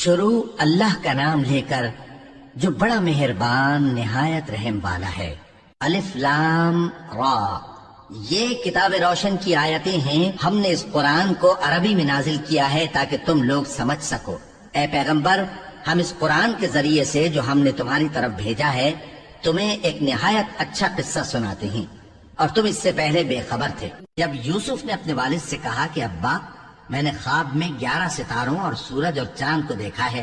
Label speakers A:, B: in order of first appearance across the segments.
A: شروع اللہ کا نام لے کر جو بڑا مہربان نہایت رحم والا ہے۔ الف لام را، یہ کتاب روشن کی آیتیں ہیں۔ ہم نے اس قرآن کو عربی میں نازل کیا ہے تاکہ تم لوگ سمجھ سکو۔ اے پیغمبر، ہم اس قرآن کے ذریعے سے جو ہم نے تمہاری طرف بھیجا ہے تمہیں ایک نہایت اچھا قصہ سناتے ہیں، اور تم اس سے پہلے بے خبر تھے۔ جب یوسف نے اپنے والد سے کہا کہ ابا، میں نے خواب میں 11 ستاروں اور سورج اور چاند کو دیکھا ہے،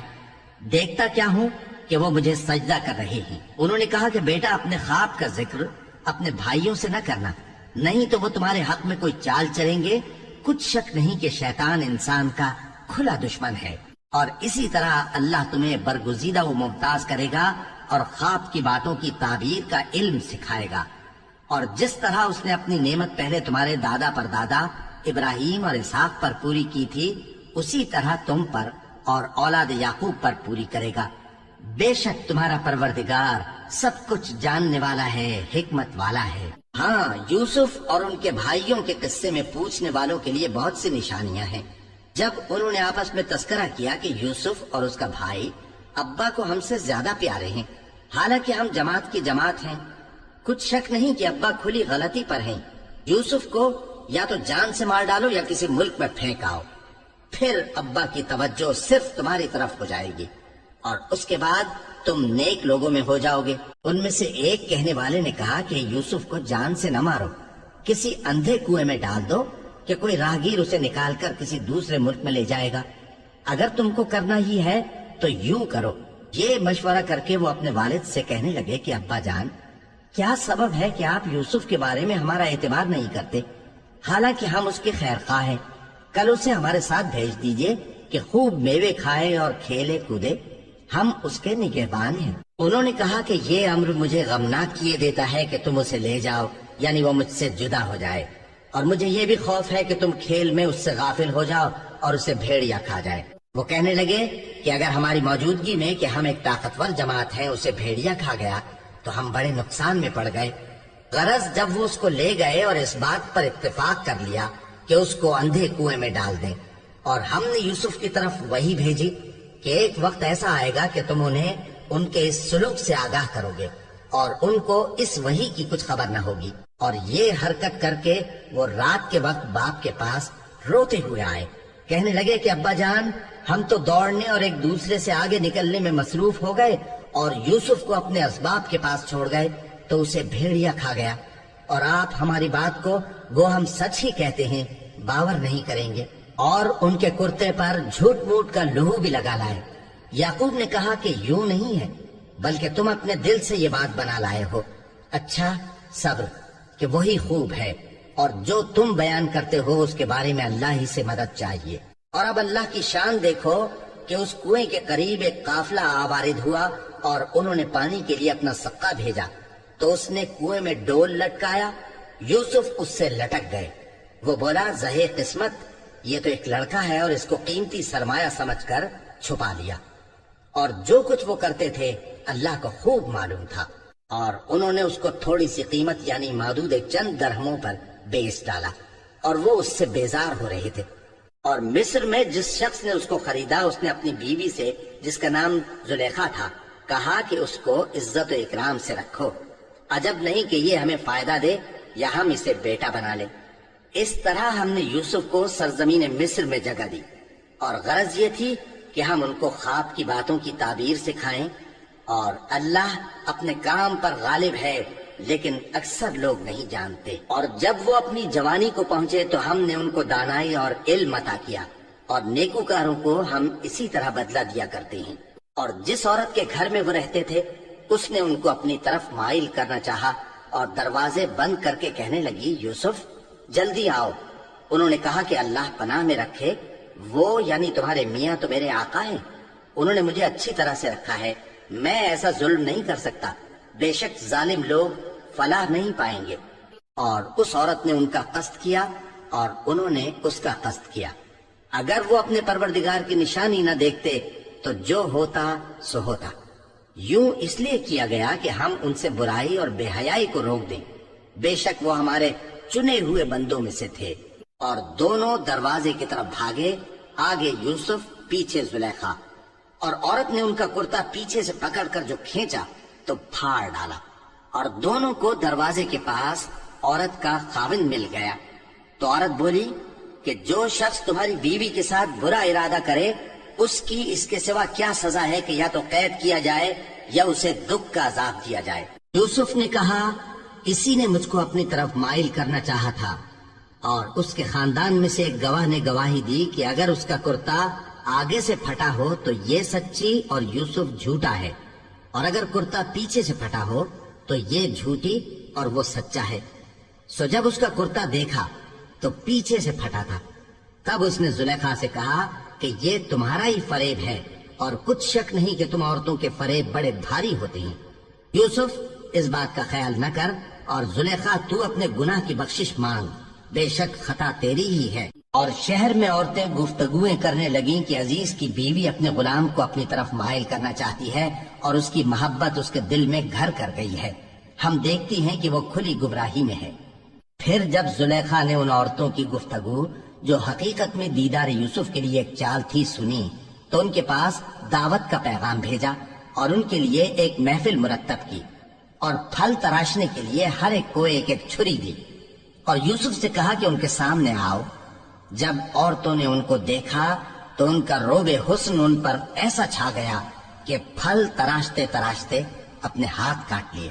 A: دیکھتا کیا ہوں کہ وہ مجھے سجدہ کر رہے ہیں۔ انہوں نے کہا کہ بیٹا، اپنے خواب کا ذکر اپنے بھائیوں سے نہ کرنا، نہیں تو وہ تمہارے حق میں کوئی چال چلیں گے۔ کچھ شک نہیں کہ شیطان انسان کا کھلا دشمن ہے، اور اسی طرح اللہ تمہیں برگزیدہ و ممتاز کرے گا اور خواب کی باتوں کی تعبیر کا علم سکھائے گا، اور جس طرح اس نے اپنی نعمت پہلے تمہارے دادا پر دادا ابراہیم اور اسحاق پر پوری کی تھی، اسی طرح تم پر اور اولاد یعقوب پر پوری کرے گا۔ بے شک تمہارا پروردگار سب کچھ جاننے والا ہے، حکمت والا ہے۔ ہاں، یوسف اور ان کے بھائیوں کے قصے میں پوچھنے والوں کے لیے بہت سی نشانیاں ہیں۔ جب انہوں نے آپس میں تذکرہ کیا کہ یوسف اور اس کا بھائی ابا کو ہم سے زیادہ پیارے ہیں، حالانکہ ہم جماعت کی جماعت ہیں، کچھ شک نہیں کہ ابا کھلی غلطی پر ہیں۔ یوسف کو یا تو جان سے مار ڈالو یا کسی ملک میں پھینک آؤ، پھر ابا کی توجہ صرف تمہاری طرف ہو جائے گی، اور اس کے بعد تم نیک لوگوں میں ہو جاؤ گے۔ ان میں سے ایک کہنے والے نے کہا کہ یوسف کو جان سے نہ مارو، کسی اندھے کنویں میں ڈال دو کہ کوئی راہگیر اسے نکال کر کسی دوسرے ملک میں لے جائے گا۔ اگر تم کو کرنا ہی ہے تو یوں کرو۔ یہ مشورہ کر کے وہ اپنے والد سے کہنے لگے کہ ابا جان، کیا سبب ہے کہ آپ یوسف کے بارے میں ہمارا اعتبار نہیں کرتے؟ حالانکہ ہم اس کے خیر خواہ ہیں۔ کل اسے ہمارے ساتھ بھیج دیجئے کہ خوب میوے کھائے اور کھیلے کودے، ہم اس کے نگہبان ہیں۔ انہوں نے کہا کہ یہ امر مجھے غمناک کیے دیتا ہے کہ تم اسے لے جاؤ، یعنی وہ مجھ سے جدا ہو جائے، اور مجھے یہ بھی خوف ہے کہ تم کھیل میں اس سے غافل ہو جاؤ اور اسے بھیڑیا کھا جائے۔ وہ کہنے لگے کہ اگر ہماری موجودگی میں کہ ہم ایک طاقتور جماعت ہیں اسے بھیڑیا کھا گیا تو ہم بڑے نقصان میں پڑ گئے۔ غرض جب وہ اس کو لے گئے اور اس بات پر اتفاق کر لیا کہ اس کو اندھے کنویں میں ڈال دیں، اور ہم نے یوسف کی طرف وحی بھیجی کہ ایک وقت ایسا آئے گا کہ تم انہیں ان کے اس سلوک سے آگاہ کرو گے، اور ان کو اس وحی کی کچھ خبر نہ ہوگی۔ اور یہ حرکت کر کے وہ رات کے وقت باپ کے پاس روتے ہوئے آئے، کہنے لگے کہ ابا جان، ہم تو دوڑنے اور ایک دوسرے سے آگے نکلنے میں مصروف ہو گئے اور یوسف کو اپنے اسباب کے پاس چھوڑ گئے تو اسے بھیڑیا کھا گیا، اور آپ ہماری بات کو گو ہم سچ ہی کہتے ہیں باور نہیں کریں گے۔ اور ان کے کرتے پر جھوٹ موٹ کا لہو بھی لگا لائے۔ یعقوب نے کہا کہ یوں نہیں ہے، بلکہ تم اپنے دل سے یہ بات بنا لائے ہو۔ اچھا، صبر کہ وہی خوب ہے، اور جو تم بیان کرتے ہو اس کے بارے میں اللہ ہی سے مدد چاہیے۔ اور اب اللہ کی شان دیکھو کہ اس کنویں کے قریب ایک قافلہ آوارد ہوا اور انہوں نے پانی کے لیے اپنا سقا بھیجا، تو اس نے کنویں میں ڈول لٹکایا، یوسف اس سے لٹک گئے۔ وہ بولا، زہے قسمت، یہ تو ایک لڑکا ہے، اور اس کو قیمتی سرمایہ سمجھ کر چھپا لیا۔ اور جو کچھ وہ کرتے تھے اللہ کو خوب معلوم تھا، اور انہوں نے اس کو تھوڑی سی قیمت یعنی محدود چند درہموں پر بیچ ڈالا، اور وہ اس سے بیزار ہو رہے تھے۔ اور مصر میں جس شخص نے اس کو خریدا، اس نے اپنی بیوی سے جس کا نام زلیخا تھا کہا کہ اس کو عزت و اکرام سے رکھو، عجب نہیں کہ یہ ہمیں فائدہ دے یا ہم اسے بیٹا بنا لیں۔ اس طرح ہم نے یوسف کو سرزمین مصر میں جگہ دی، اور غرض یہ تھی کہ ہم ان کو خواب کی باتوں کی تعبیر سکھائیں، اور اللہ اپنے کام پر غالب ہے لیکن اکثر لوگ نہیں جانتے۔ اور جب وہ اپنی جوانی کو پہنچے تو ہم نے ان کو دانائی اور علم عطا کیا، اور نیکوکاروں کو ہم اسی طرح بدلہ دیا کرتے ہیں۔ اور جس عورت کے گھر میں وہ رہتے تھے اس نے ان کو اپنی طرف مائل کرنا چاہا، اور دروازے بند کر کے کہنے لگی، یوسف جلدی آؤ۔ انہوں نے کہا کہ اللہ پناہ میں رکھے، وہ یعنی تمہارے میاں تو میرے آقا ہیں، انہوں نے مجھے اچھی طرح سے رکھا ہے، میں ایسا ظلم نہیں کر سکتا، بے شک ظالم لوگ فلاح نہیں پائیں گے۔ اور اس عورت نے ان کا قصد کیا اور انہوں نے اس کا قصد کیا۔ اگر وہ اپنے پروردگار کی نشانی نہ دیکھتے تو جو ہوتا سو ہوتا۔ یوں اس لیے کیا گیا کہ ہم ان سے برائی اور بے حیائی کو روک دیں، بے شک وہ ہمارے چنے ہوئے بندوں میں سے تھے۔ اور دونوں دروازے کی طرف بھاگے، آگے یوسف پیچھے زلیخا۔ اور عورت نے ان کا کرتا پیچھے سے پکڑ کر جو کھینچا تو پھاڑ ڈالا، اور دونوں کو دروازے کے پاس عورت کا خاوند مل گیا۔ تو عورت بولی کہ جو شخص تمہاری بیوی کے ساتھ برا ارادہ کرے اس کی اس کے سوا کیا سزا ہے کہ یا تو قید کیا جائے یا اسے دکھ کا عذاب دیا جائے۔ یوسف نے کہا اسی نے مجھ کو اپنی طرف مائل کرنا چاہا تھا، اور اس کے خاندان میں سے ایک گواہ نے گواہی دی کہ اگر اس کا کرتا آگے سے پھٹا ہو تو یہ سچی اور یوسف جھوٹا ہے، اور اگر کرتا پیچھے سے پھٹا ہو تو یہ جھوٹی اور وہ سچا ہے۔ سو جب اس کا کرتا دیکھا تو پیچھے سے پھٹا تھا، تب اس نے زلیخا سے کہا کہ یہ تمہارا ہی فریب ہے، اور کچھ شک نہیں کہ تم عورتوں کے فریب بڑے بھاری ہوتے ہیں۔ یوسف اس بات کا خیال نہ کر، اور زلیخا تو اپنے گناہ کی بخشش مانگ، بے شک خطا تیری ہی ہے۔ اور شہر میں عورتیں گفتگویں کرنے لگیں کہ عزیز کی بیوی اپنے غلام کو اپنی طرف مائل کرنا چاہتی ہے اور اس کی محبت اس کے دل میں گھر کر گئی ہے، ہم دیکھتی ہیں کہ وہ کھلی گمراہی میں ہے۔ پھر جب زلیخا نے ان عورتوں کی گفتگو جو حقیقت میں دیدار یوسف کے لیے ایک چال تھی سنی، تو ان کے پاس دعوت کا پیغام بھیجا اور ان کے لیے ایک محفل مرتب کی، اور پھل تراشنے کے لیے ہر ایک کو ایک ایک چھری دی، اور یوسف سے کہا کہ ان کے سامنے آؤ۔ جب عورتوں نے ان کو دیکھا تو ان کا روب حسن ان پر ایسا چھا گیا کہ پھل تراشتے تراشتے اپنے ہاتھ کاٹ لیے،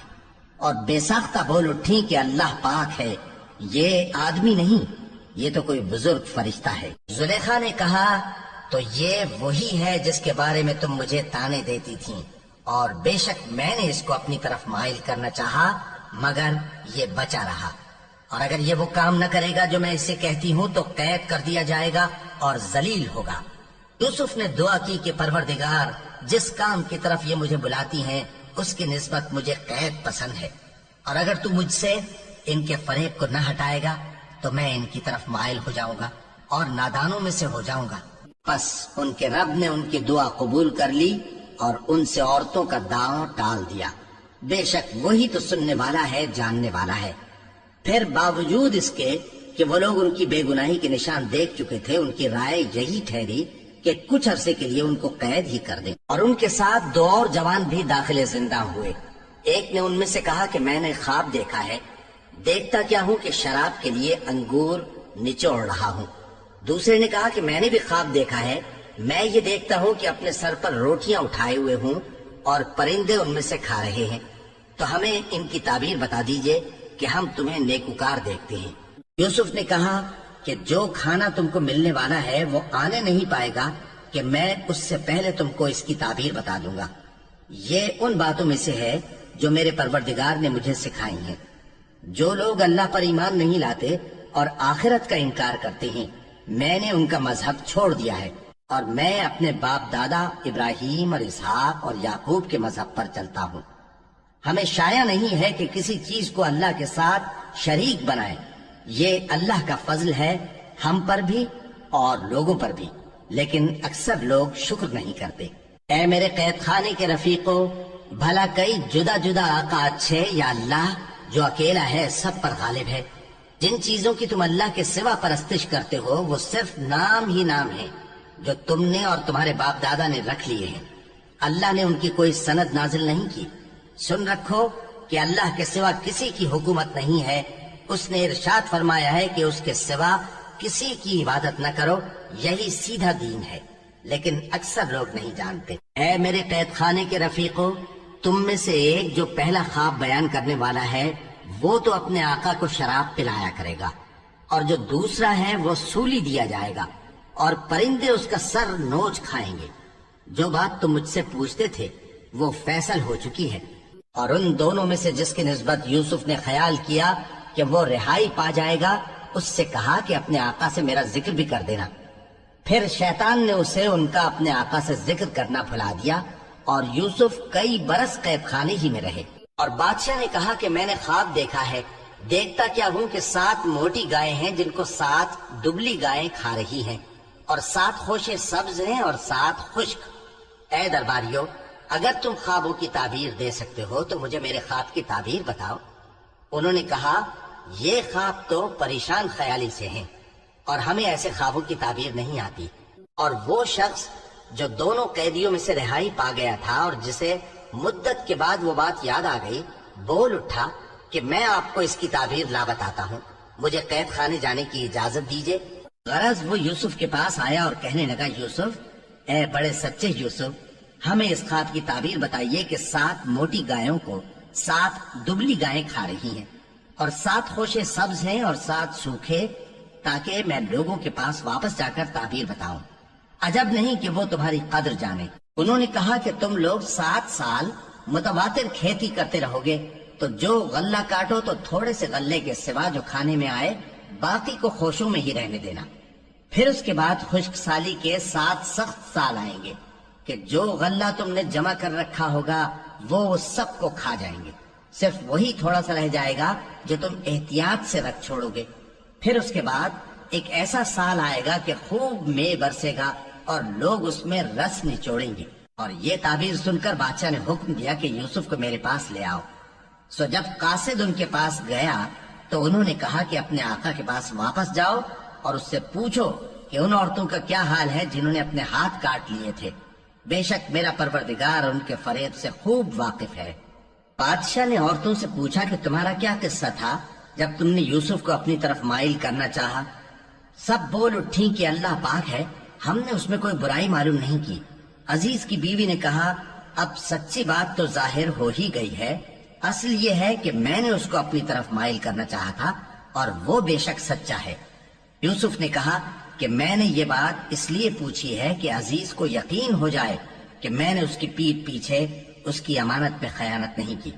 A: اور بے ساختہ بول اٹھی کہ اللہ پاک ہے، یہ آدمی نہیں، یہ تو کوئی بزرگ فرشتہ ہے۔ زلیخا نے کہا تو یہ وہی ہے جس کے بارے میں تم مجھے تانے دیتی تھیں، اور بے شک میں نے اس کو اپنی طرف مائل کرنا چاہا مگر یہ بچا رہا، اور اگر یہ وہ کام نہ کرے گا جو میں اسے کہتی ہوں تو قید کر دیا جائے گا اور ذلیل ہوگا۔ یوسف نے دعا کی کہ پروردگار، جس کام کی طرف یہ مجھے بلاتی ہیں اس کی نسبت مجھے قید پسند ہے، اور اگر تو مجھ سے ان کے فریب کو نہ ہٹائے گا تو میں ان کی طرف مائل ہو جاؤں گا اور نادانوں میں سے ہو جاؤں گا۔ پس ان کے رب نے ان کی دعا قبول کر لی اور ان سے عورتوں کا داؤں ٹال دیا، بے شک وہی تو سننے والا ہے، جاننے والا ہے۔ پھر باوجود اس کے کہ وہ لوگ ان کی بے گناہی کے نشان دیکھ چکے تھے، ان کی رائے یہی ٹھہری کہ کچھ عرصے کے لیے ان کو قید ہی کر دیں، اور ان کے ساتھ دو اور جوان بھی داخل زندہ ہوئے۔ ایک نے ان میں سے کہا کہ میں نے خواب دیکھا ہے، دیکھتا کیا ہوں کہ شراب کے لیے انگور نچوڑ رہا ہوں۔ دوسرے نے کہا کہ میں نے بھی خواب دیکھا ہے، میں یہ دیکھتا ہوں کہ اپنے سر پر روٹیاں اٹھائے ہوئے ہوں اور پرندے ان میں سے کھا رہے ہیں، تو ہمیں ان کی تعبیر بتا دیجئے کہ ہم تمہیں نیکوکار دیکھتے ہیں۔ یوسف نے کہا کہ جو کھانا تم کو ملنے والا ہے وہ آنے نہیں پائے گا کہ میں اس سے پہلے تم کو اس کی تعبیر بتا دوں گا۔ یہ ان باتوں میں سے ہے جو میرے پروردگار نے مجھے سکھائی ہیں۔ جو لوگ اللہ پر ایمان نہیں لاتے اور آخرت کا انکار کرتے ہیں، میں نے ان کا مذہب چھوڑ دیا ہے، اور میں اپنے باپ دادا ابراہیم اور اسحاق اور یعقوب کے مذہب پر چلتا ہوں۔ ہمیں شایع نہیں ہے کہ کسی چیز کو اللہ کے ساتھ شریک بنائے، یہ اللہ کا فضل ہے ہم پر بھی اور لوگوں پر بھی، لیکن اکثر لوگ شکر نہیں کرتے۔ اے میرے قید خانے کے رفیقو، بھلا کئی جدا جدا آقا اچھے یا اللہ جو اکیلا ہے سب پر غالب ہے؟ جن چیزوں کی تم اللہ کے سوا پرستش کرتے ہو وہ صرف نام ہی نام ہے جو تم نے اور تمہارے باپ دادا نے رکھ لیے ہیں، اللہ نے ان کی کوئی سند نازل نہیں کی۔ سن رکھو کہ اللہ کے سوا کسی کی حکومت نہیں ہے، اس نے ارشاد فرمایا ہے کہ اس کے سوا کسی کی عبادت نہ کرو، یہی سیدھا دین ہے، لیکن اکثر لوگ نہیں جانتے۔ اے میرے قید خانے کے رفیقو، تم میں سے ایک جو پہلا خواب بیان کرنے والا ہے وہ تو اپنے آقا کو شراب پلایا کرے گا، اور جو دوسرا ہے وہ سولی دیا جائے گا، اور پرندے اس کا سر نوچ کھائیں گے۔ جو بات تم مجھ سے پوچھتے تھے وہ فیصل ہو چکی ہے۔ اور ان دونوں میں سے جس کی نسبت یوسف نے خیال کیا کہ وہ رہائی پا جائے گا، اس سے کہا کہ اپنے آقا سے میرا ذکر بھی کر دینا۔ پھر شیطان نے اسے ان کا اپنے آقا سے ذکر کرنا بھلا دیا، اور یوسف کئی برس قید خانے ہی میں رہے۔ اور بادشاہ نے کہا کہ میں نے خواب دیکھا ہے، دیکھتا کیا ہوں کہ 7 موٹی گائیں ہیں جن کو 7 دبلی گائیں کھا رہی ہیں، اور 7 خوشے سبز ہیں اور 7 خشک۔ اے درباریو، اگر تم خوابوں کی تعبیر دے سکتے ہو تو مجھے میرے خواب کی تعبیر بتاؤ۔ انہوں نے کہا یہ خواب تو پریشان خیالی سے ہیں، اور ہمیں ایسے خوابوں کی تعبیر نہیں آتی۔ اور وہ شخص جو دونوں قیدیوں میں سے رہائی پا گیا تھا اور جسے مدت کے بعد وہ بات یاد آ گئی، بول اٹھا کہ میں آپ کو اس کی تعبیر لا بتاتا ہوں، مجھے قید خانے جانے کی اجازت دیجیے۔ غرض وہ یوسف کے پاس آیا اور کہنے لگا، یوسف، اے بڑے سچے یوسف، ہمیں اس خواب کی تعبیر بتائیے کہ 7 موٹی گایوں کو 7 دبلی گائیں کھا رہی ہیں، اور 7 خوشے سبز ہیں اور 7 سوکھے، تاکہ میں لوگوں کے پاس واپس جا کر تعبیر بتاؤں۔ عجب نہیں کہ وہ تمہاری قدر جانے۔ انہوں نے کہا کہ تم لوگ 7 سال متواتر کھیتی کرتے رہو گے، تو جو غلہ کاٹو تو تھوڑے سے غلے کے سوا جو کھانے میں آئے باقی کو خوشوں میں ہی رہنے دینا۔ پھر اس کے بعد خشک سالی کے 7 سخت سال آئیں گے کہ جو غلہ تم نے جمع کر رکھا ہوگا وہ سب کو کھا جائیں گے، صرف وہی تھوڑا سا رہ جائے گا جو تم احتیاط سے رکھ چھوڑو گے۔ پھر اس کے بعد ایک ایسا سال آئے گا کہ خوب مے برسے گا اور لوگ اس میں رس نچوڑیں گے۔ اور یہ تعبیر سن کر بادشاہ نے حکم دیا کہ یوسف کو میرے پاس لے آؤ۔ سو جب قاصد ان کے پاس گیا تو انہوں نے کہا کہ اپنے آقا کے پاس واپس جاؤ اور اس سے پوچھو کہ ان عورتوں کا کیا حال ہے جنہوں نے اپنے ہاتھ کاٹ لیے تھے، بے شک میرا پروردگار ان کے فریب سے خوب واقف ہے۔ بادشاہ نے عورتوں سے پوچھا کہ تمہارا کیا قصہ تھا جب تم نے یوسف کو اپنی طرف مائل کرنا چاہا؟ سب بول اٹھی کہ اللہ پاک ہے، ہم نے اس میں کوئی برائی معلوم نہیں کی۔ عزیز کی بیوی نے کہا، اب سچی بات تو ظاہر ہو ہی گئی ہے، اصل یہ ہے کہ میں نے اس کو اپنی طرف مائل کرنا چاہا تھا اور وہ بے شک سچا ہے۔ یوسف نے کہا کہ میں نے یہ بات اس لیے پوچھی ہے کہ عزیز کو یقین ہو جائے کہ میں نے اس کی پیٹھ پیچھے اس کی امانت میں خیانت نہیں کی،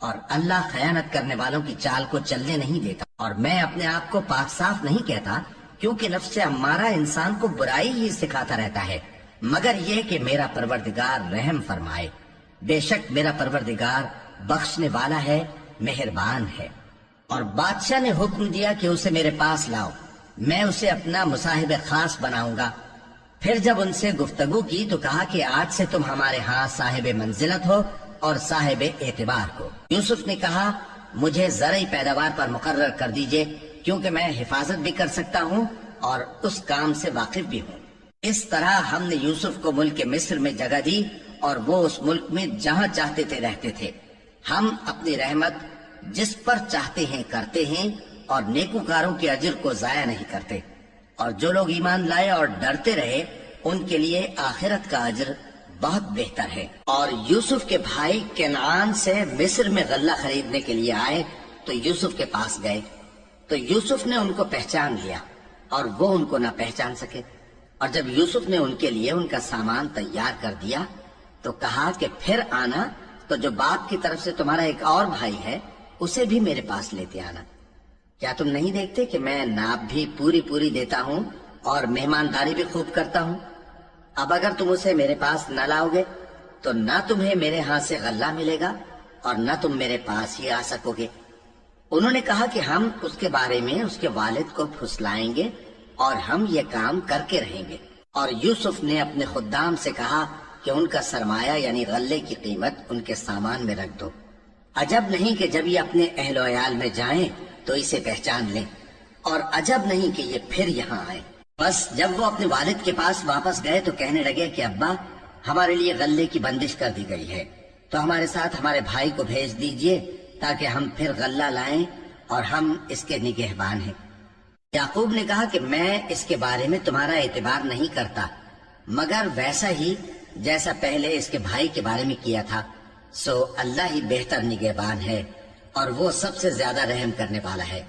A: اور اللہ خیانت کرنے والوں کی چال کو چلنے نہیں دیتا۔ اور میں اپنے آپ کو پاک صاف نہیں کہتا، کیونکہ نفس امارہ انسان کو برائی ہی سکھاتا رہتا ہے، مگر یہ کہ میرا پروردگار رحم فرمائے، بے شک میرا پروردگار بخشنے والا ہے، مہربان ہے۔ اور بادشاہ نے حکم دیا کہ اسے میرے پاس لاؤ، میں اسے اپنا مصاحب خاص بناؤں گا۔ پھر جب ان سے گفتگو کی تو کہا کہ آج سے تم ہمارے ہاں صاحب منزلت ہو اور صاحب اعتبار ہو۔ یوسف نے کہا، مجھے زرعی پیداوار پر مقرر کر دیجئے، کیونکہ میں حفاظت بھی کر سکتا ہوں اور اس کام سے واقف بھی ہوں۔ اس طرح ہم نے یوسف کو ملک مصر میں جگہ دی اور وہ اس ملک میں جہاں چاہتے تھے رہتے تھے۔ ہم اپنی رحمت جس پر چاہتے ہیں کرتے ہیں اور نیکوکاروں کے اجر کو ضائع نہیں کرتے، اور جو لوگ ایمان لائے اور ڈرتے رہے ان کے لیے آخرت کا اجر بہت بہتر ہے۔ اور یوسف کے بھائی کنعان سے مصر میں غلہ خریدنے کے لیے آئے تو یوسف کے پاس گئے، تو یوسف نے ان کو پہچان لیا اور وہ ان کو نہ پہچان سکے۔ اور جب یوسف نے ان کے لیے ان کا سامان تیار کر دیا تو کہا کہ پھر آنا تو جو باپ کی طرف سے تمہارا ایک اور بھائی ہے اسے بھی میرے پاس لیتے آنا۔ کیا تم نہیں دیکھتے کہ میں ناپ بھی پوری دیتا ہوں اور مہمانداری بھی خوب کرتا ہوں؟ اب اگر تم اسے میرے پاس نہ لاؤ گے تو نہ تمہیں میرے ہاں سے غلہ ملے گا اور نہ تم میرے پاس ہی آ سکو گے۔ انہوں نے کہا کہ ہم اس کے بارے میں اس کے والد کو پھسلائیں گے اور ہم یہ کام کر کے رہیں گے۔ اور یوسف نے اپنے خدام سے کہا کہ ان کا سرمایہ یعنی غلے کی قیمت ان کے سامان میں رکھ دو۔ عجب نہیں کہ جب یہ اپنے اہل و عیال میں جائیں تو اسے پہچان لیں، اور عجب نہیں کہ یہ پھر یہاں آئے۔ بس جب وہ اپنے والد کے پاس واپس گئے تو کہنے لگے کہ ابا، ہمارے لیے غلے کی بندش کر دی گئی ہے، تو ہمارے ساتھ ہمارے بھائی کو بھیج دیجئے تاکہ ہم پھر غلہ لائیں اور ہم اس کے نگہبان ہیں۔ یعقوب نے کہا کہ میں اس کے بارے میں تمہارا اعتبار نہیں کرتا، مگر ویسا ہی جیسا پہلے اس کے بھائی کے بارے میں کیا تھا، سو اللہ ہی بہتر نگہبان ہے اور وہ سب سے زیادہ رحم کرنے والا ہے۔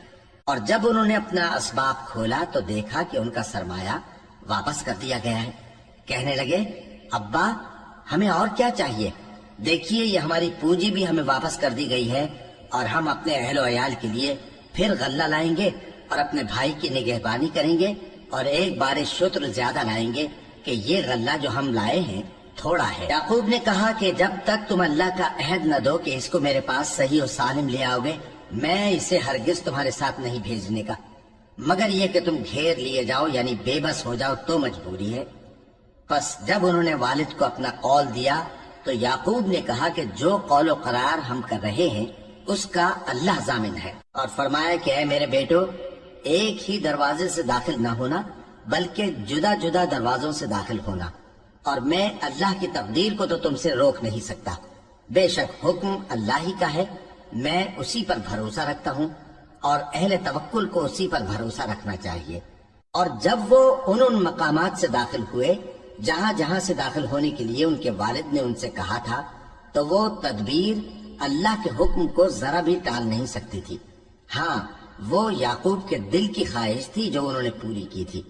A: اور جب انہوں نے اپنا اسباب کھولا تو دیکھا کہ ان کا سرمایہ واپس کر دیا گیا ہے۔ کہنے لگے، ابا ہمیں اور کیا چاہیے؟ دیکھیے یہ ہماری پونجی بھی ہمیں واپس کر دی گئی ہے، اور ہم اپنے اہل و عیال کے لیے پھر غلہ لائیں گے اور اپنے بھائی کی نگہبانی کریں گے، اور ایک بار شتر زیادہ لائیں گے کہ یہ غلہ جو ہم لائے ہیں تھوڑا ہے۔ یعقوب نے کہا کہ جب تک تم اللہ کا عہد نہ دو کہ اس کو میرے پاس صحیح و سالم لے آؤ گے، میں اسے ہرگز تمہارے ساتھ نہیں بھیجنے کا، مگر یہ کہ تم گھیر لیے جاؤ یعنی بے بس ہو جاؤ تو مجبوری ہے۔ پس جب انہوں نے والد کو اپنا قول دیا تو یعقوب نے کہا کہ جو قول و قرار ہم کر رہے ہیں اس کا اللہ ضامن ہے، اور فرمایا کہ اے میرے بیٹو، ایک ہی دروازے سے داخل نہ ہونا بلکہ جدا جدا دروازوں سے داخل ہونا، اور میں اللہ کی تقدیر کو تو تم سے روک نہیں سکتا. بے شک حکم اللہ ہی کا ہے، میں اسی پر بھروسہ رکھتا ہوں اور اہل توکل کو اسی پر بھروسہ رکھنا چاہیے. اور جب وہ ان مقامات سے داخل ہوئے جہاں جہاں سے داخل ہونے کے لیے ان کے والد نے ان سے کہا تھا، تو وہ تدبیر اللہ کے حکم کو ذرا بھی ٹال نہیں سکتی تھی. ہاں، وہ یعقوب کے دل کی خواہش تھی جو انہوں نے پوری کی تھی.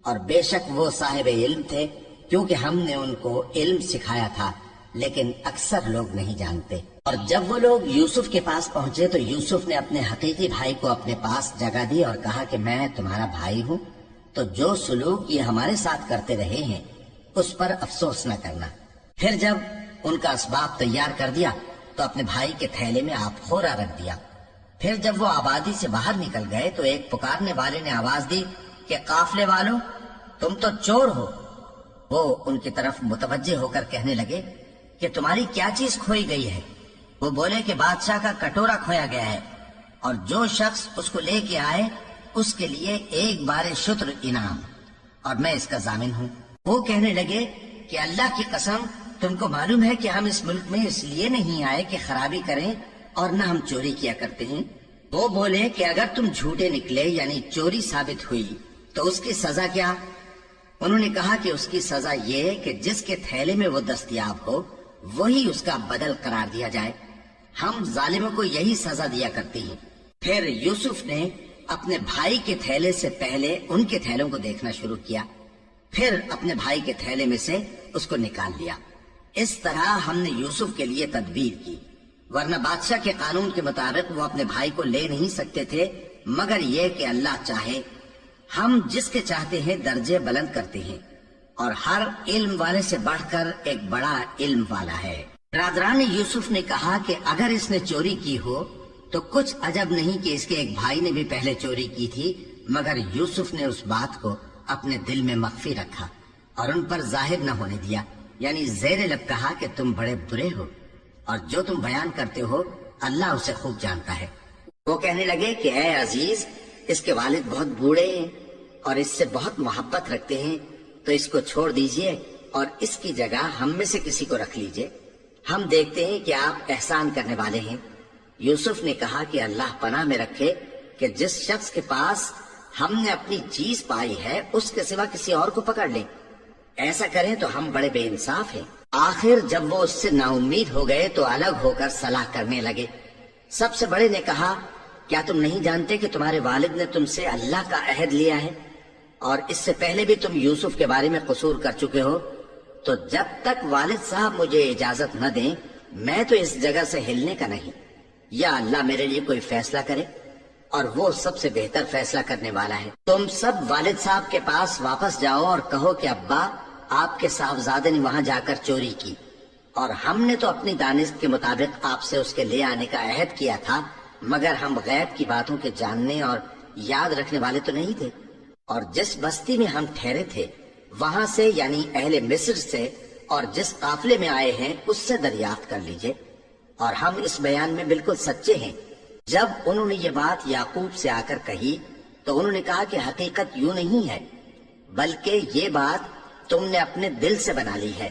A: اور بے شک وہ صاحب علم تھے، کیونکہ ہم نے ان کو علم سکھایا تھا، لیکن اکثر لوگ نہیں جانتے. اور جب وہ لوگ یوسف کے پاس پہنچے تو یوسف نے اپنے حقیقی بھائی کو اپنے پاس جگہ دی اور کہا کہ میں تمہارا بھائی ہوں، تو جو سلوک یہ ہمارے ساتھ کرتے رہے ہیں اس پر افسوس نہ کرنا. پھر جب ان کا اسباب تیار کر دیا تو اپنے بھائی کے تھیلے میں آپ خورا رکھ دیا. پھر جب وہ آبادی سے باہر نکل گئے تو ایک پکارنے والے نے آواز دی کہ قافلے والوں، تم تو چور ہو. وہ ان کی طرف متوجہ ہو کر کہنے لگے کہ تمہاری کیا چیز کھوئی گئی ہے؟ وہ بولے کہ بادشاہ کا کٹورا کھویا گیا ہے، اور جو شخص اس کو لے کے آئے اس کے لیے ایک بار شتر انعام، اور میں اس کا ضامن ہوں. وہ کہنے لگے کہ اللہ کی قسم، تم کو معلوم ہے کہ ہم اس ملک میں اس لیے نہیں آئے کہ خرابی کریں اور نہ ہم چوری کیا کرتے ہیں. وہ بولے کہ اگر تم جھوٹے نکلے یعنی چوری ثابت ہوئی تو اس کی سزا کیا؟ انہوں نے کہا کہ اس کی سزا یہ ہے کہ جس کے تھیلے میں وہ دستیاب ہو وہی اس کا بدل قرار دیا جائے. ہم ظالموں کو یہی سزا دیا کرتے ہیں. پھر یوسف نے اپنے بھائی کے تھیلے سے پہلے ان کے تھیلوں کو دیکھنا شروع کیا، پھر اپنے بھائی کے تھیلے میں سے اس کو نکال لیا. اس طرح ہم نے یوسف کے لیے تدبیر کی، ورنہ بادشاہ کے قانون کے مطابق وہ اپنے بھائی کو لے نہیں سکتے تھے مگر یہ کہ اللہ چاہے. ہم جس کے چاہتے ہیں درجے بلند کرتے ہیں، اور ہر علم والے سے بڑھ کر ایک بڑا علم والا ہے. برادران یوسف نے کہا کہ اگر اس نے چوری کی ہو تو کچھ عجب نہیں کہ اس کے ایک بھائی نے بھی پہلے چوری کی تھی، مگر یوسف نے اس بات کو اپنے دل میں مخفی رکھا اور ان پر ظاہر نہ ہونے دیا. یعنی زیر لب کہا کہ تم بڑے برے ہو اور جو تم بیان کرتے ہو اللہ اسے خوب جانتا ہے. وہ کہنے لگے کہ اے عزیز، اس کے والد بہت بوڑھے ہیں اور اس سے بہت محبت رکھتے ہیں، تو اس کو چھوڑ دیجئے اور اس کی جگہ ہم میں سے کسی کو رکھ لیجئے. ہم دیکھتے ہیں کہ آپ احسان کرنے والے ہیں. یوسف نے کہا کہ اللہ پناہ میں رکھے کہ جس شخص کے پاس ہم نے اپنی چیز پائی ہے اس کے سوا کسی اور کو پکڑ لیں. ایسا کریں تو ہم بڑے بے انصاف ہیں. آخر جب وہ اس سے نا امید ہو گئے تو الگ ہو کر صلاح کرنے لگے. سب سے بڑے نے کہا کیا تم نہیں جانتے کہ تمہارے والد نے تم سے اللہ کا عہد لیا ہے اور اس سے پہلے بھی تم یوسف کے بارے میں قصور کر چکے ہو؟ تو جب تک والد صاحب مجھے اجازت نہ دیں میں تو اس جگہ سے ہلنے کا نہیں. یا اللہ میرے لیے کوئی فیصلہ کرے اور وہ سب سے بہتر فیصلہ کرنے والا ہے. تم سب والد صاحب کے پاس واپس جاؤ اور کہو کہ ابا آپ کے صاحبزادے نے وہاں جا کر چوری کی، اور ہم نے تو اپنی دانش کے مطابق آپ سے اس کے لے آنے کا عہد کیا تھا، مگر ہم غیب کی باتوں کے جاننے اور یاد رکھنے والے تو نہیں تھے. اور جس بستی میں ہم ٹھہرے تھے وہاں سے یعنی اہل مصر سے اور جس قافلے میں آئے ہیں اس سے دریافت کر لیجئے، اور ہم اس بیان میں بالکل سچے ہیں. جب انہوں نے یہ بات یعقوب سے آ کر کہی تو انہوں نے کہا کہ حقیقت یوں نہیں ہے بلکہ یہ بات تم نے اپنے دل سے بنا لی ہے،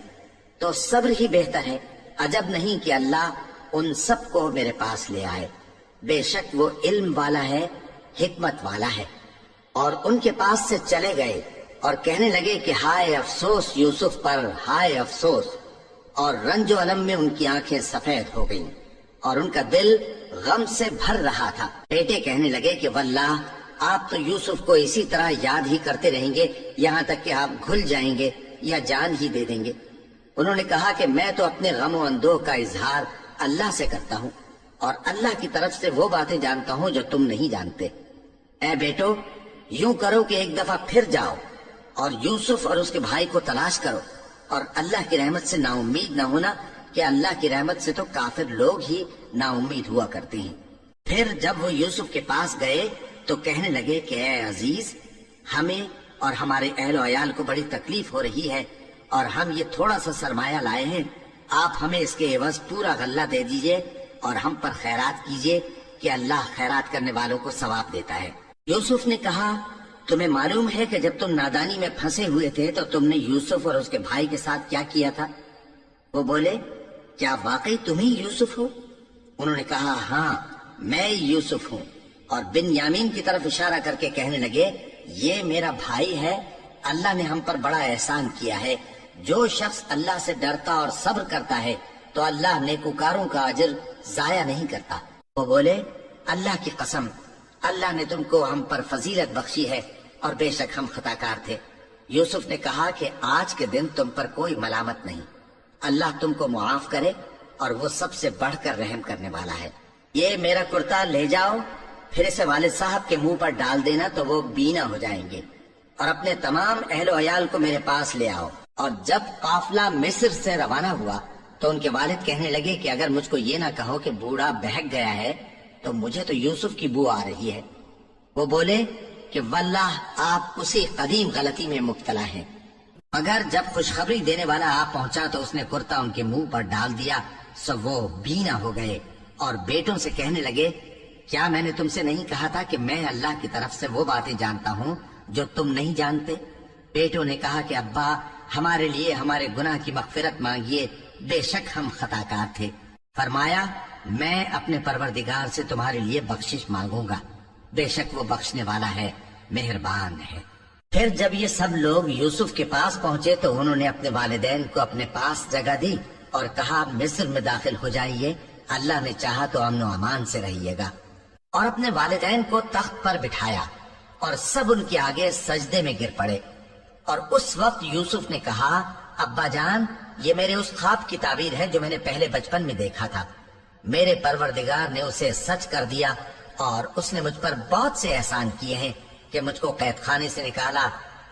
A: تو صبر ہی بہتر ہے. عجب نہیں کہ اللہ ان سب کو میرے پاس لے آئے، بے شک وہ علم والا ہے، حکمت والا ہے. اور ان کے پاس سے چلے گئے اور کہنے لگے کہ ہائے افسوس یوسف پر، ہائے افسوس. اور رنج و الم میں ان کی آنکھیں سفید ہو گئیں اور ان کا دل غم سے بھر رہا تھا. بیٹے کہنے لگے کہ واللہ آپ تو یوسف کو اسی طرح یاد ہی کرتے رہیں گے یہاں تک کہ آپ گھل جائیں گے یا جان ہی دے دیں گے. انہوں نے کہا کہ میں تو اپنے غم و اندوہ کا اظہار اللہ سے کرتا ہوں اور اللہ کی طرف سے وہ باتیں جانتا ہوں جو تم نہیں جانتے. اے بیٹو، یوں کرو کہ ایک دفعہ پھر جاؤ اور یوسف اور اس کے بھائی کو تلاش کرو، اور اللہ کی رحمت سے نا امید نہ ہونا کہ اللہ کی رحمت سے تو کافر لوگ ہی نا امید ہوا کرتے ہیں. پھر جب وہ یوسف کے پاس گئے تو کہنے لگے کہ اے عزیز، ہمیں اور ہمارے اہل و عیال کو بڑی تکلیف ہو رہی ہے اور ہم یہ تھوڑا سا سرمایہ لائے ہیں، آپ ہمیں اس کے عوض پورا غلہ دے دیجئے اور ہم پر خیرات کیجئے کہ اللہ خیرات کرنے والوں کو ثواب دیتا ہے. یوسف نے کہا تمہیں معلوم ہے کہ جب تم نادانی میں پھنسے ہوئے تھے تو تم نے یوسف اور اس کے بھائی کے ساتھ کیا کیا تھا؟ وہ بولے کیا واقعی تم ہی یوسف ہو؟ انہوں نے کہا ہاں میں یوسف ہوں، اور بن یامین کی طرف اشارہ کر کے کہنے لگے یہ میرا بھائی ہے، اللہ نے ہم پر بڑا احسان کیا ہے، جو شخص اللہ سے ڈرتا اور صبر کرتا ہے تو اللہ نیکوکاروں کا اجر ضائع نہیں کرتا۔ وہ بولے اللہ کی قسم، اللہ نے تم کو ہم پر فضیلت بخشی ہے اور بے شک ہم خطا کار تھے۔ یوسف نے کہا کہ آج کے دن تم پر کوئی ملامت نہیں، اللہ تم کو معاف کرے اور وہ سب سے بڑھ کر رحم کرنے والا ہے۔ یہ میرا کرتا لے جاؤ، پھر اسے والد صاحب کے منہ پر ڈال دینا تو وہ بینا ہو جائیں گے، اور اپنے تمام اہل و عیال کو میرے پاس لے آؤ۔ اور جب قافلہ مصر سے روانہ ہوا تو ان کے والد کہنے لگے کہ اگر مجھ کو یہ نہ کہو کہ بوڑھا بہک گیا ہے تو مجھے تو یوسف کی بو آ رہی ہے۔ وہ بولے کہ واللہ آپ اسی قدیم غلطی میں مبتلا ہیں۔ مگر جب خوشخبری دینے والا آپ پہنچا تو اس نے کرتا ان کے منہ پر ڈال دیا، سو وہ بینا ہو گئے اور بیٹوں سے کہنے لگے کیا میں نے تم سے نہیں کہا تھا کہ میں اللہ کی طرف سے وہ باتیں جانتا ہوں جو تم نہیں جانتے؟ بیٹوں نے کہا کہ ابا ہمارے لیے ہمارے گناہ کی مغفرت مانگیے، بے شک ہم خطا کار تھے۔ فرمایا میں اپنے پروردگار سے تمہارے لیے بخشش مانگوں گا، بے شک وہ بخشنے والا ہے، مہربان ہے۔ پھر جب یہ سب لوگ یوسف کے پاس پہنچے تو انہوں نے اپنے والدین کو اپنے پاس جگہ دی اور کہا مصر میں داخل ہو جائیے، اللہ نے چاہا تو امن و امان سے رہیے گا۔ اور اپنے والدین کو تخت پر بٹھایا اور سب ان کے آگے سجدے میں گر پڑے۔ اور اس وقت یوسف نے کہا ابا جان یہ میرے اس خواب کی تعبیر ہے جو میں نے پہلے بچپن میں دیکھا تھا، میرے پروردگار نے اسے سچ کر دیا اور اس نے مجھ پر بہت سے احسان کیے ہیں کہ مجھ کو قید خانے سے نکالا،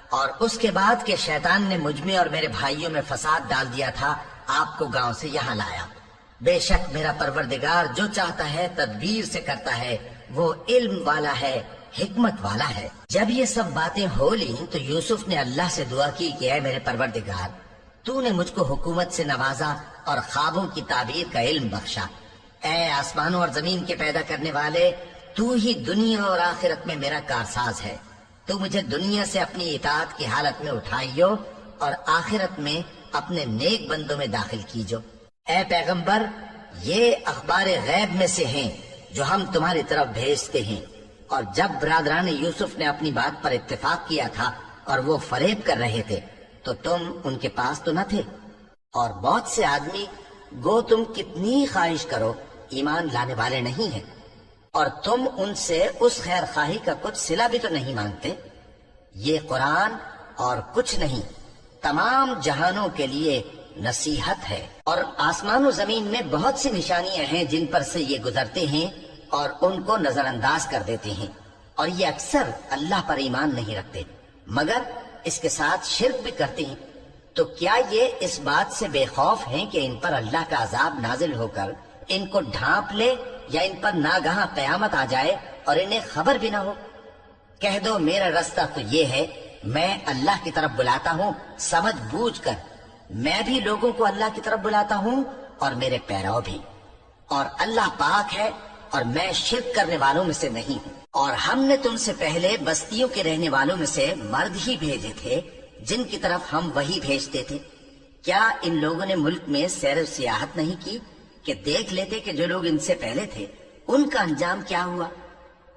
A: اور اس کے بعد کہ شیطان نے مجھ میں اور میرے بھائیوں میں فساد ڈال دیا تھا آپ کو گاؤں سے یہاں لایا۔ بے شک میرا پروردگار جو چاہتا ہے تدبیر سے کرتا ہے، وہ علم والا ہے، حکمت والا ہے۔ جب یہ سب باتیں ہو لیں تو یوسف نے اللہ سے دعا کی کہ اے میرے پروردگار تو نے مجھ کو حکومت سے نوازا اور خوابوں کی تعبیر کا علم بخشا۔ اے آسمانوں اور زمین کے پیدا کرنے والے، تو ہی دنیا اور آخرت میں میرا کارساز ہے، تو مجھے دنیا سے اپنی اطاعت کی حالت میں اٹھائیو اور آخرت میں اپنے نیک بندوں میں داخل کیجو۔ اے پیغمبر یہ اخبار غیب میں سے ہیں جو ہم تمہاری طرف بھیجتے ہیں۔ اور جب برادران یوسف نے اپنی بات پر اتفاق کیا تھا اور وہ فریب کر رہے تھے تو تم ان کے پاس تو نہ تھے، اور بہت سے آدمی گو تم کتنی خواہش کرو ایمان لانے والے نہیں ہیں، اور تم ان سے اس خیر خواہی کا کچھ صلہ بھی تو نہیں مانگتے۔ یہ قرآن اور کچھ نہیں تمام جہانوں کے لیے نصیحت ہے، اور آسمان و زمین میں بہت سی نشانیاں ہیں جن پر سے یہ گزرتے ہیں اور ان کو نظر انداز کر دیتے ہیں، اور یہ اکثر اللہ پر ایمان نہیں رکھتے مگر اس کے ساتھ شرک بھی کرتے ہیں۔ تو کیا یہ اس بات سے بے خوف ہیں کہ ان پر اللہ کا عذاب نازل ہو کر ان کو ڈھانپ لے یا ان پر ناگہاں قیامت آ جائے اور انہیں خبر بھی نہ ہو؟ کہہ دو میرا راستہ تو یہ ہے، میں اللہ کی طرف بلاتا ہوں سمجھ بوجھ کر، میں بھی لوگوں کو اللہ کی طرف بلاتا ہوں اور میرے پیرو بھی، اور اللہ پاک ہے اور میں شرک کرنے والوں میں سے نہیں ہوں۔ اور ہم نے تم سے پہلے بستیوں کے رہنے والوں میں سے مرد ہی بھیجے تھے جن کی طرف ہم وہی بھیجتے تھے۔ کیا ان لوگوں نے ملک میں سیر و سیاحت نہیں کی کہ دیکھ لیتے کہ جو لوگ ان سے پہلے تھے ان کا انجام کیا ہوا؟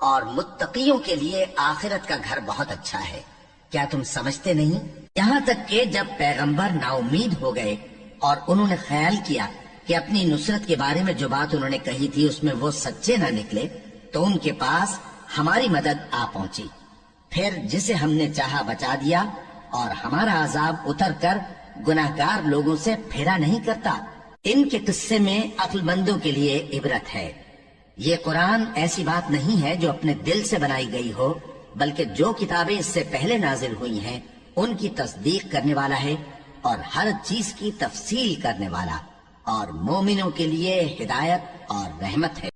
A: اور متقیوں کے لیے آخرت کا گھر بہت اچھا ہے، کیا تم سمجھتے نہیں؟ یہاں تک کہ جب پیغمبر نا امید ہو گئے اور انہوں نے خیال کیا کہ اپنی نصرت کے بارے میں جو بات انہوں نے کہی تھی اس میں وہ سچے نہ نکلے، تو ان کے پاس ہماری مدد آ پہنچی، پھر جسے ہم نے چاہا بچا دیا، اور ہمارا عذاب اتر کر گناہگار لوگوں سے پھیرا نہیں کرتا۔ ان کے قصے میں عقل مندوں کے لیے عبرت ہے۔ یہ قرآن ایسی بات نہیں ہے جو اپنے دل سے بنائی گئی ہو، بلکہ جو کتابیں اس سے پہلے نازل ہوئی ہیں ان کی تصدیق کرنے والا ہے اور ہر چیز کی تفصیل کرنے والا، اور مومنوں کے لیے ہدایت اور رحمت ہے۔